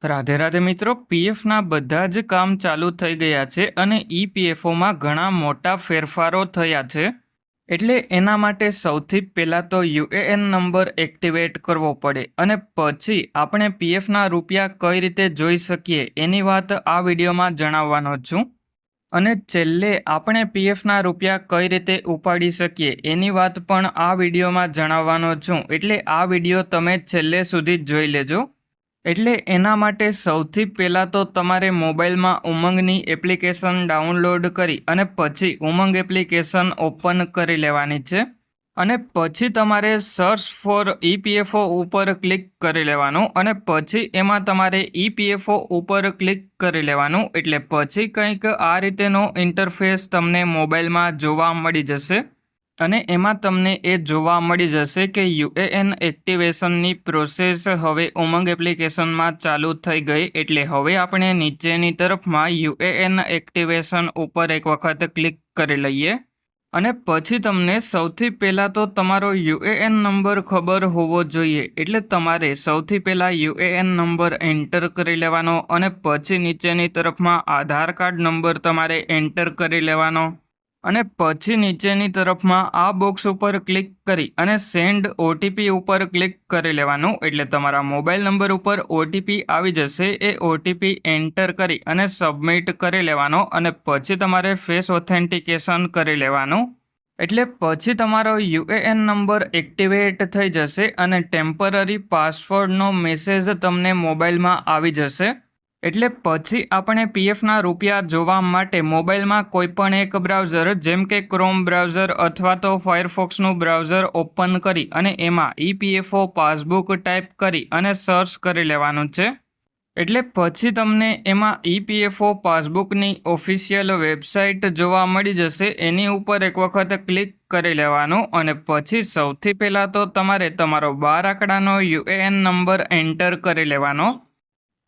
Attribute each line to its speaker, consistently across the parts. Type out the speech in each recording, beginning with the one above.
Speaker 1: રાધે રાધે મિત્રો, પીએફના બધા જ કામ ચાલુ થઈ ગયા છે અને ઈપીએફઓમાં ઘણા મોટા ફેરફારો થયા છે. એટલે એના માટે સૌથી પહેલાં તો યુએએન નંબર એક્ટિવેટ કરવો પડે અને પછી આપણે પીએફના રૂપિયા કઈ રીતે જોઈ શકીએ એની વાત આ વિડીયોમાં જણાવવાનો છું. અને છેલ્લે આપણે પીએફના રૂપિયા કઈ રીતે ઉપાડી શકીએ એની વાત પણ આ વિડીયોમાં જણાવવાનો છું. એટલે આ વિડીયો તમે છેલ્લે સુધી જ જોઈ લેજો. એટલે એના માટે સૌથી પહેલાં તો તમારે મોબાઈલમાં ઉમંગની એપ્લિકેશન ડાઉનલોડ કરી અને પછી ઉમંગ એપ્લિકેશન ઓપન કરી લેવાની છે. અને પછી તમારે સર્ચ ફોર ઈપીએફઓ ઉપર ક્લિક કરી લેવાનું અને પછી એમાં તમારે ઈપીએફઓ ઉપર ક્લિક કરી લેવાનું. એટલે પછી કંઈક આ રીતેનો ઇન્ટરફેસ તમને મોબાઈલમાં જોવા મળી જશે. અને એમાં તમને એ જોવા મળી જશે કે યુએએન એક્ટિવેશનની પ્રોસેસ હવે ઉમંગ એપ્લિકેશનમાં ચાલુ થઈ ગઈ. એટલે હવે આપણે નીચેની તરફમાં યુએએન એક્ટિવેશન ઉપર એક વખત ક્લિક કરી લઈએ. અને પછી તમને સૌથી પહેલાં તો તમારો યુએએન નંબર ખબર હોવો જોઈએ. એટલે તમારે સૌથી પહેલાં યુએએન નંબર એન્ટર કરી લેવાનો અને પછી નીચેની તરફમાં આધાર કાર્ડ નંબર તમારે એન્ટર કરી લેવાનો. અને પછી નીચેની તરફમાં આ બોક્સ ઉપર ક્લિક કરી અને સેન્ડ ઓટીપી ઉપર ક્લિક કરી લેવાનું. એટલે તમારા મોબાઈલ નંબર ઉપર ઓટીપી આવી જશે. એ ઓટીપી એન્ટર કરી અને સબમિટ કરી લેવાનો અને પછી તમારે ફેસ ઓથેન્ટિકેશન કરી લેવાનું. એટલે પછી તમારો યુએએન નંબર એક્ટિવેટ થઈ જશે અને ટેમ્પરરી પાસવર્ડનો મેસેજ તમને મોબાઈલમાં આવી જશે. એટલે પછી આપણે પીએફના રૂપિયા જોવા માટે મોબાઈલમાં કોઈપણ એક બ્રાઉઝર જેમ કે ક્રોમ બ્રાઉઝર અથવા તો ફાયરફોક્સનું બ્રાઉઝર ઓપન કરી અને એમાં ઈપીએફઓ પાસબુક ટાઈપ કરી અને સર્ચ કરી લેવાનું છે. એટલે પછી તમને એમાં ઈપીએફઓ પાસબુકની ઓફિશિયલ વેબસાઇટ જોવા મળી જશે. એની ઉપર એક વખત ક્લિક કરી લેવાનું અને પછી સૌથી પહેલાં તો તમારે તમારો 12 આંકડાનો યુએએન નંબર એન્ટર કરી લેવાનો.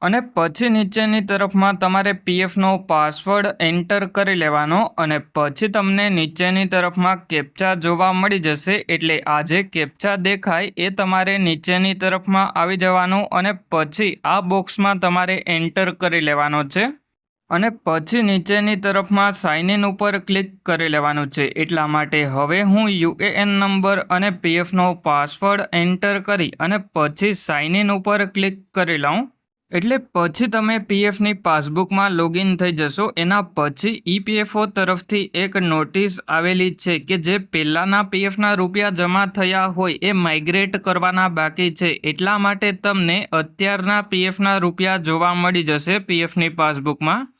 Speaker 1: અને પછી નીચેની તરફમાં તમારે પીએફનો પાસવર્ડ એન્ટર કરી લેવાનો અને પછી તમને નીચેની તરફમાં કેપ્ચા જોવા મળી જશે. એટલે આ જે કેપ્ચા દેખાય એ તમારે નીચેની તરફમાં આવી જવાનું અને પછી આ બોક્સમાં તમારે એન્ટર કરી લેવાનો છે. અને પછી નીચેની તરફમાં સાઇન ઇન ઉપર ક્લિક કરી લેવાનું છે. એટલા માટે હવે હું યુએએન નંબર અને પીએફનો પાસવર્ડ એન્ટર કરી અને પછી સાઇન ઇન ઉપર ક્લિક કરી લઉં. એટલે પછી તમે પીએફની પાસબુકમાં લોગિન થઈ જશો. એના પછી ઈપીએફઓ તરફથી એક નોટિસ આવેલી છે કે જે પહેલાંના પીએફના રૂપિયા જમા થયા હોય એ માઇગ્રેટ કરવાના બાકી છે. એટલા માટે તમને અત્યારના પીએફના રૂપિયા જોવા મળી જશે પીએફની પાસબુકમાં.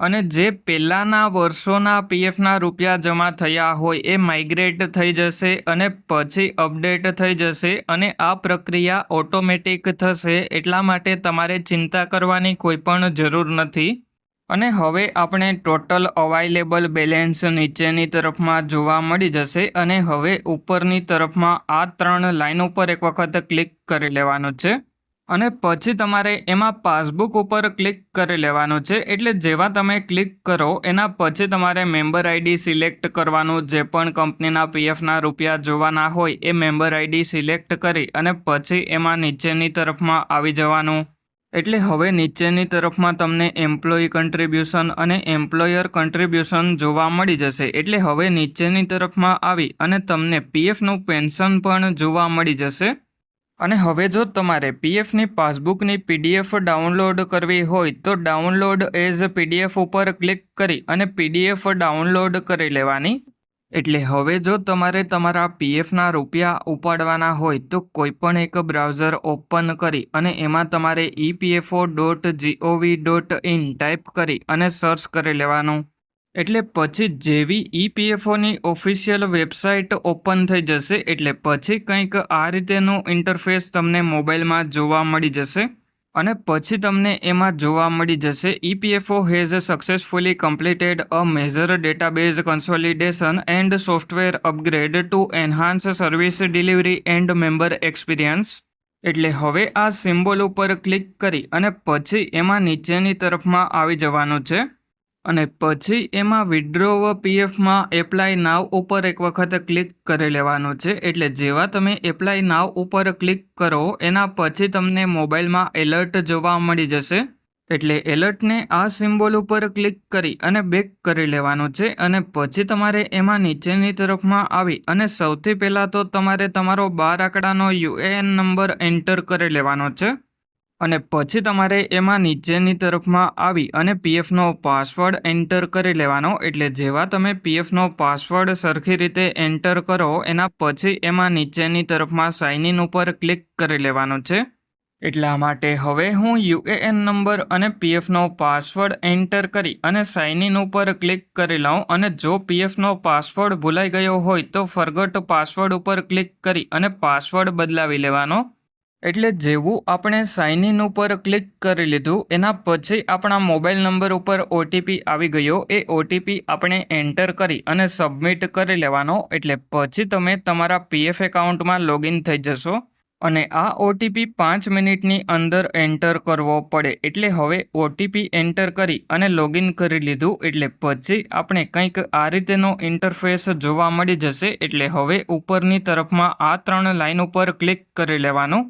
Speaker 1: અને જે પહેલાંના વર્ષોના પીએફના રૂપિયા જમા થયા હોય એ માઇગ્રેટ થઈ જશે અને પછી અપડેટ થઈ જશે અને આ પ્રક્રિયા ઓટોમેટિક થશે. એટલા માટે તમારે ચિંતા કરવાની કોઈ પણ જરૂર નથી. અને હવે આપણે ટોટલ અવાઇલેબલ બેલેન્સ નીચેની તરફમાં જોવા મળી જશે. અને હવે ઉપરની તરફમાં આ 3 લાઇન ઉપર એક વખત ક્લિક કરી લેવાનું છે. અને પછી તમારે એમાં પાસબુક ઉપર ક્લિક કરી લેવાનું છે. એટલે જેવા તમે ક્લિક કરો એના પછી તમારે મેમ્બર આઈડી સિલેક્ટ કરવાનું. જે પણ કંપનીના પીએફના રૂપિયા જોવાના હોય એ મેમ્બર આઈડી સિલેક્ટ કરી અને પછી એમાં નીચેની તરફમાં આવી જવાનું. એટલે હવે નીચેની તરફમાં તમને એમ્પ્લોયી કન્ટ્રીબ્યુશન અને એમ્પ્લોયર કન્ટ્રીબ્યુશન જોવા મળી જશે. એટલે હવે નીચેની તરફમાં આવી અને તમને પીએફનું પેન્શન પણ જોવા મળી જશે. અને હવે જો તમારે પીએફની પાસબુકની પીડીએફ ડાઉનલોડ કરવી હોય તો ડાઉનલોડ એઝ પીડીએફ ઉપર ક્લિક કરી અને પીડીએફ ડાઉનલોડ કરી લેવાની. એટલે હવે જો તમારે તમારા પીએફના રૂપિયા ઉપાડવાના હોય તો કોઈપણ એક બ્રાઉઝર ઓપન કરી અને એમાં તમારે epfo.gov.in ટાઈપ કરી અને સર્ચ કરી લેવાનું. એટલે પછી જેવી ઈપીએફઓની ઓફિશિયલ વેબસાઇટ ઓપન થઈ જશે. એટલે પછી કંઈક આ રીતેનું ઇન્ટરફેસ તમને મોબાઈલમાં જોવા મળી જશે. અને પછી તમને એમાં જોવા મળી જશે EPFO has successfully completed a major database consolidation and software upgrade to enhance service delivery and member experience. એટલે હવે આ સિમ્બોલ ઉપર ક્લિક કરી અને પછી એમાં નીચેની તરફમાં આવી જવાનું છે. અને પછી એમાં વિડ્રોવ પીએફમાં એપ્લાય નાવ ઉપર એક વખત ક્લિક કરી લેવાનું છે. એટલે જેવા તમે એપ્લાય નાવ ઉપર ક્લિક કરો એના પછી તમને મોબાઈલમાં એલર્ટ જોવા મળી જશે. એટલે એલર્ટને આ સિમ્બોલ ઉપર ક્લિક કરી અને બેક કરી લેવાનું છે. અને પછી તમારે એમાં નીચેની તરફમાં આવી અને સૌથી પહેલાં તો તમારે તમારો 12 આંકડાનો યુએએન નંબર એન્ટર કરી લેવાનો છે. અને પછી તમારે એમાં નીચેની તરફમાં આવી અને પીએફનો પાસવર્ડ એન્ટર કરી લેવાનો. એટલે જેવા તમે પીએફનો પાસવર્ડ સરખી રીતે એન્ટર કરો એના પછી એમાં નીચેની તરફમાં સાઇન ઇન ઉપર ક્લિક કરી લેવાનું છે. એટલા માટે હવે હું યુએએન નંબર અને પીએફનો પાસવર્ડ એન્ટર કરી અને સાઇન ઇન ઉપર ક્લિક કરી લઉં. અને જો પીએફનો પાસવર્ડ ભૂલાઈ ગયો હોય તો ફરગટ પાસવર્ડ ઉપર ક્લિક કરી અને પાસવર્ડ બદલાવી લેવાનો. એટલે જેવું આપણે સાઇન ઇન ઉપર ક્લિક કરી લીધું એના પછી આપણા મોબાઈલ નંબર ઉપર ઓટીપી આવી ગયો. એ ઓટીપી આપણે એન્ટર કરી અને સબમિટ કરી લેવાનો. એટલે પછી તમે તમારા પીએફ એકાઉન્ટમાં લોગિન થઈ જશો. અને આ ઓટીપી 5 મિનિટની અંદર એન્ટર કરવો પડે. એટલે હવે ઓટીપી એન્ટર કરી અને લોગિન કરી લીધું એટલે પછી આપણે કંઈક આ રીતેનો ઇન્ટરફેસ જોવા મળી જશે. એટલે હવે ઉપરની તરફમાં આ 3 લાઇન ઉપર ક્લિક કરી લેવાનું.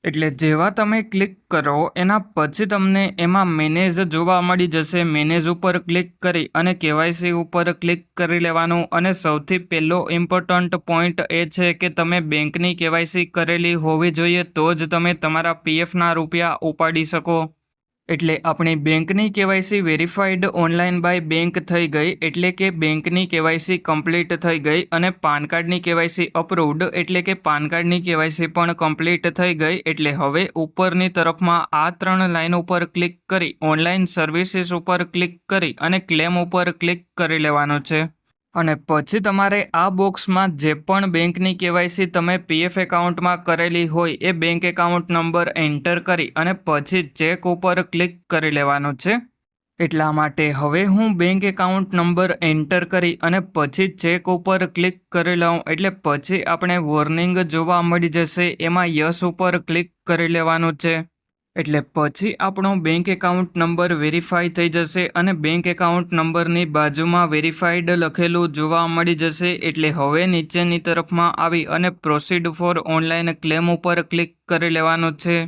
Speaker 1: એટલે જેવા તમે ક્લિક કરો એના પછી તમને એમાં મેનેજ જોવા મળી જશે. મેનેજ ઉપર ક્લિક કરી અને કેવાયસી ઉપર ક્લિક કરી લેવાનું. અને સૌથી પહેલો ઇમ્પોર્ટન્ટ પોઈન્ટ એ છે કે તમે બેંકની કેવાયસી કરેલી હોવી જોઈએ તો જ તમે તમારા પીએફના રૂપિયા ઉપાડી શકો. એટલે આપણી બેંકની KYC verified online by bank થઈ ગઈ. એટલે કે બેંકની કેવાયસી કમ્પ્લીટ થઈ ગઈ. અને પાન કાર્ડની કેવાયસી અપ્રૂવડ એટલે કે પાન કાર્ડની કેવાયસી પણ કમ્પ્લીટ થઈ ગઈ. એટલે હવે ઉપરની તરફમાં આ 3 લાઇન ઉપર ક્લિક કરી ઓનલાઈન સર્વિસીસ ઉપર ક્લિક કરી અને ક્લેમ ઉપર ક્લિક કરી લેવાનું છે. અને પછી તમારે આ બોક્સમાં જે પણ બેંકની કેવાયસી તમે પીએફ એકાઉન્ટમાં કરેલી હોય એ બેંક એકાઉન્ટ નંબર એન્ટર કરી અને પછી ચેક ઉપર ક્લિક કરી લેવાનું છે. એટલા માટે હવે હું બેંક એકાઉન્ટ નંબર એન્ટર કરી અને પછી ચેક ઉપર ક્લિક કરી લઉં. એટલે પછી આપણે વોર્નિંગ જોવા મળી જશે. એમાં યસ ઉપર ક્લિક કરી લેવાનું છે. એટલે પછી આપણો બેંક એકાઉન્ટ નંબર વેરીફાઈ થઈ જશે અને બેંક એકાઉન્ટ નંબરની બાજુમાં વેરીફાઈડ લખેલું જોવા મળી જશે. એટલે હવે નીચેની તરફમાં આવી અને પ્રોસીડ ફોર ઓનલાઈન ક્લેમ ઉપર ક્લિક કરી લેવાનું છે.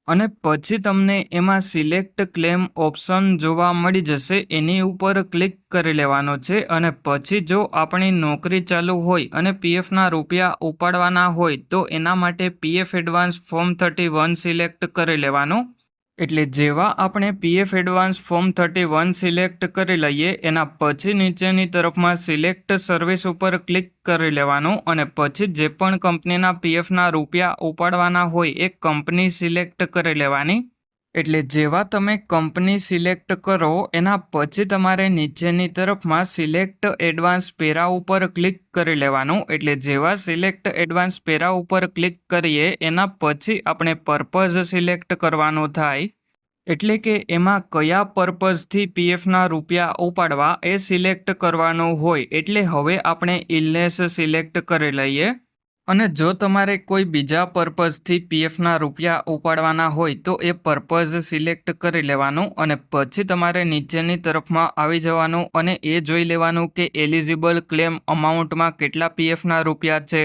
Speaker 1: અને પછી તમને એમાં સિલેક્ટ ક્લેમ ઓપ્શન જોવા મળી જશે. એની ઉપર ક્લિક કરી લેવાનો છે. અને પછી જો આપણી નોકરી ચાલુ હોય અને પીએફના રૂપિયા ઉપાડવાના હોય તો એના માટે પીએફ એડવાન્સ ફોર્મ 31 સિલેક્ટ કરી લેવાનું. એટલે જેવા આપણે પીએફ એડવાન્સ ફોર્મ 31 સિલેક્ટ કરી લઈએ એના પછી નીચેની તરફમાં સિલેક્ટ સર્વિસ ઉપર ક્લિક કરી લેવાનું. અને પછી જે પણ કંપનીના પીએફના રૂપિયા ઉપાડવાના હોય એ કંપની સિલેક્ટ કરી લેવાની. એટલે જેવા તમે કંપની સિલેક્ટ કરો એના પછી તમારે નીચેની તરફમાં સિલેક્ટ એડવાન્સ પેરા ઉપર ક્લિક કરી લેવાનું. એટલે જેવા સિલેક્ટ એડવાન્સ પેરા ઉપર ક્લિક કરીએ એના પછી આપણે પર્પઝ સિલેક્ટ કરવાનું થાય. એટલે કે એમાં કયા પર્પઝથી પીએફના રૂપિયા ઉપાડવા એ સિલેક્ટ કરવાનું હોય. એટલે હવે આપણે ઇલનેસ સિલેક્ટ કરી લઈએ. અને જો તમારે કોઈ બીજા પર્પઝથી પીએફના રૂપિયા ઉપાડવાના હોય તો એ પર્પઝ સિલેક્ટ કરી લેવાનું. અને પછી તમારે નીચેની તરફમાં આવી જવાનું અને એ જોઈ લેવાનું કે એલિજિબલ ક્લેમ અમાઉન્ટમાં કેટલા પીએફના રૂપિયા છે.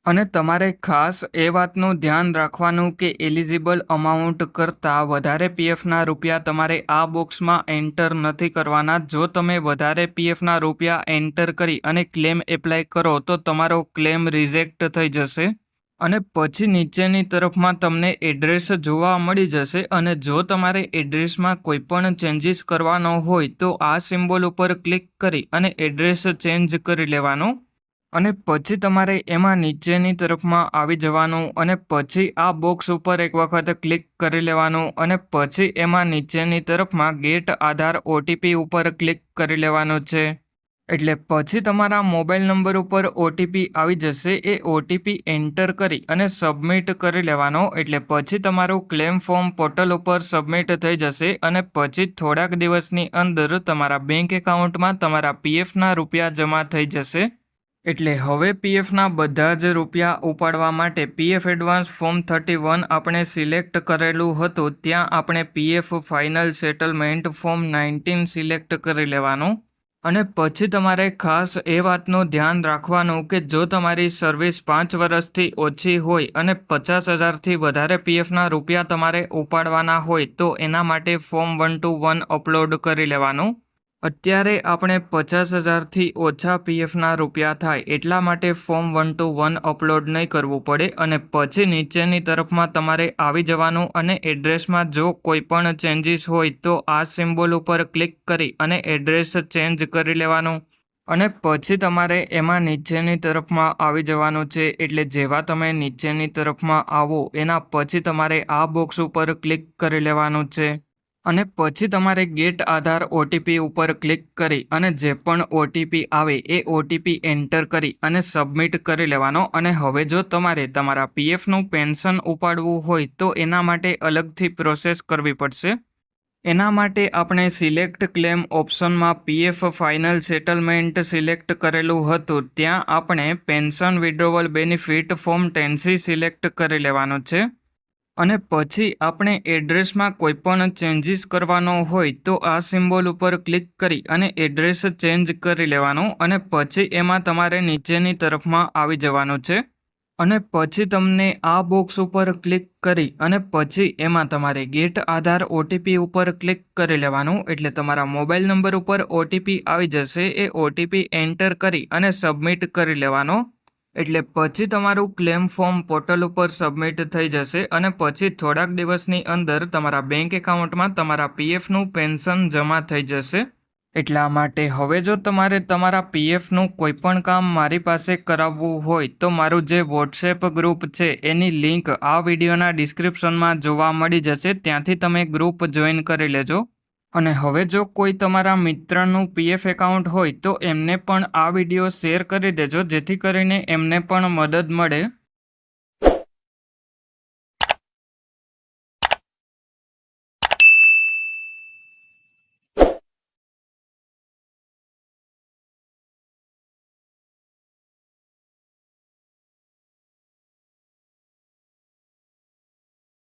Speaker 1: અને તમારે ખાસ એ વાતનું ધ્યાન રાખવાનું કે એલિજિબલ અમાઉન્ટ કરતાં વધારે પીએફના રૂપિયા તમારે આ બોક્સમાં એન્ટર નથી કરવાના. જો તમે વધારે પીએફના રૂપિયા એન્ટર કરી અને ક્લેમ એપ્લાય કરો તો તમારો ક્લેમ રિજેક્ટ થઈ જશે. અને પછી નીચેની તરફમાં તમને એડ્રેસ જોવા મળી જશે. અને જો તમારે એડ્રેસમાં કોઈ પણ ચેન્જીસ કરવાનો હોય તો આ સિમ્બોલ ઉપર ક્લિક કરી અને એડ્રેસ ચેન્જ કરી લેવાનું. અને પછી તમારે એમાં નીચેની તરફમાં આવી જવાનું અને પછી આ બોક્સ ઉપર એક વખત ક્લિક કરી લેવાનું. અને પછી એમાં નીચેની તરફમાં ગેટ આધાર ઓટીપી ઉપર ક્લિક કરી લેવાનું છે. એટલે પછી તમારા મોબાઈલ નંબર ઉપર ઓટીપી આવી જશે. એ ઓટીપી એન્ટર કરી અને સબમિટ કરી લેવાનો. એટલે પછી તમારું ક્લેમ ફોર્મ પોર્ટલ ઉપર સબમિટ થઈ જશે. અને પછી થોડાક દિવસની અંદર તમારા બેંક એકાઉન્ટમાં તમારા પીએફના રૂપિયા જમા થઈ જશે. એટલે હવે પીએફના બધા જ રૂપિયા ઉપાડવા માટે પીએફ એડવાન્સ ફોર્મ 31 આપણે સિલેક્ટ કરેલું હતું ત્યાં આપણે PF final settlement form 19 select કરી લેવાનું અને પછી તમારે ખાસ એ વાતનું ધ્યાન રાખવાનું કે જો તમારી સર્વિસ 5 વર્ષથી ઓછી હોય અને 50,000થી વધારે પીએફના રૂપિયા તમારે ઉપાડવાના હોય તો એના માટે ફોર્મ 121 અપલોડ કરી લેવાનું. અત્યારે આપણે 50,000થી ઓછા પીએફના રૂપિયા થાય એટલા માટે ફોર્મ 121 અપલોડ નહીં કરવું પડે અને પછી નીચેની તરફમાં તમારે આવી જવાનું અને એડ્રેસમાં જો કોઈ પણ ચેન્જીસ હોય તો આ સિમ્બોલ ઉપર ક્લિક કરી અને એડ્રેસ ચેન્જ કરી લેવાનું અને પછી તમારે એમાં નીચેની તરફમાં આવી જવાનું છે. એટલે જેવા તમે નીચેની તરફમાં આવો એના પછી તમારે આ બોક્સ ઉપર ક્લિક કરી લેવાનું છે અને પછી તમારે ગેટ આધાર ઓટીપી ઉપર ક્લિક કરી અને જે પણ ઓટીપી આવે એ ઓટીપી એન્ટર કરી અને સબમિટ કરી લેવાનો. અને હવે જો તમારે તમારા પીએફનું પેન્શન ઉપાડવું હોય તો એના માટે અલગથી પ્રોસેસ કરવી પડશે. એના માટે આપણે સિલેક્ટ ક્લેમ ઓપ્શનમાં પીએફ ફાઇનલ સેટલમેન્ટ સિલેક્ટ કરેલું હતું ત્યાં આપણે pension withdrawal benefit form 10C select કરી લેવાનું છે અને પછી આપણે એડ્રેસમાં કોઈ પણ ચેન્જીસ કરવાનો હોય તો આ સિમ્બોલ ઉપર ક્લિક કરી અને એડ્રેસ ચેન્જ કરી લેવાનું અને પછી એમાં તમારે નીચેની તરફમાં આવી જવાનું છે અને પછી તમને આ બોક્સ ઉપર ક્લિક કરી અને પછી એમાં તમારે ગેટ આધાર ઓટીપી ઉપર ક્લિક કરી લેવાનું. એટલે તમારા મોબાઈલ નંબર ઉપર ઓટીપી આવી જશે એ ઓટીપી એન્ટર કરી અને સબમિટ કરી લેવાનો. એટલે પછી તમારું ક્લેમ ફોર્મ પોર્ટલ ઉપર સબમિટ થઈ જશે અને પછી થોડાક દિવસની અંદર તમારા બેંક એકાઉન્ટમાં તમારા પીએફનું પેન્શન જમા થઈ જશે. એટલા માટે હવે જો તમારે તમારા પીએફનું કોઈ પણ કામ મારી પાસે કરાવવું હોય તો મારું જે વોટ્સએપ ગ્રુપ છે એની લિંક આ વિડીયોના ડિસ્ક્રિપ્શનમાં જોવા મળી જશે, ત્યાંથી તમે ગ્રુપ જોઈન કરી લેજો. અને હવે જો કોઈ તમારા મિત્રનું પીએફ એકાઉન્ટ હોય તો એમને પણ આ વિડીયો શેર કરી દેજો જેથી કરીને એમને પણ મદદ મળે.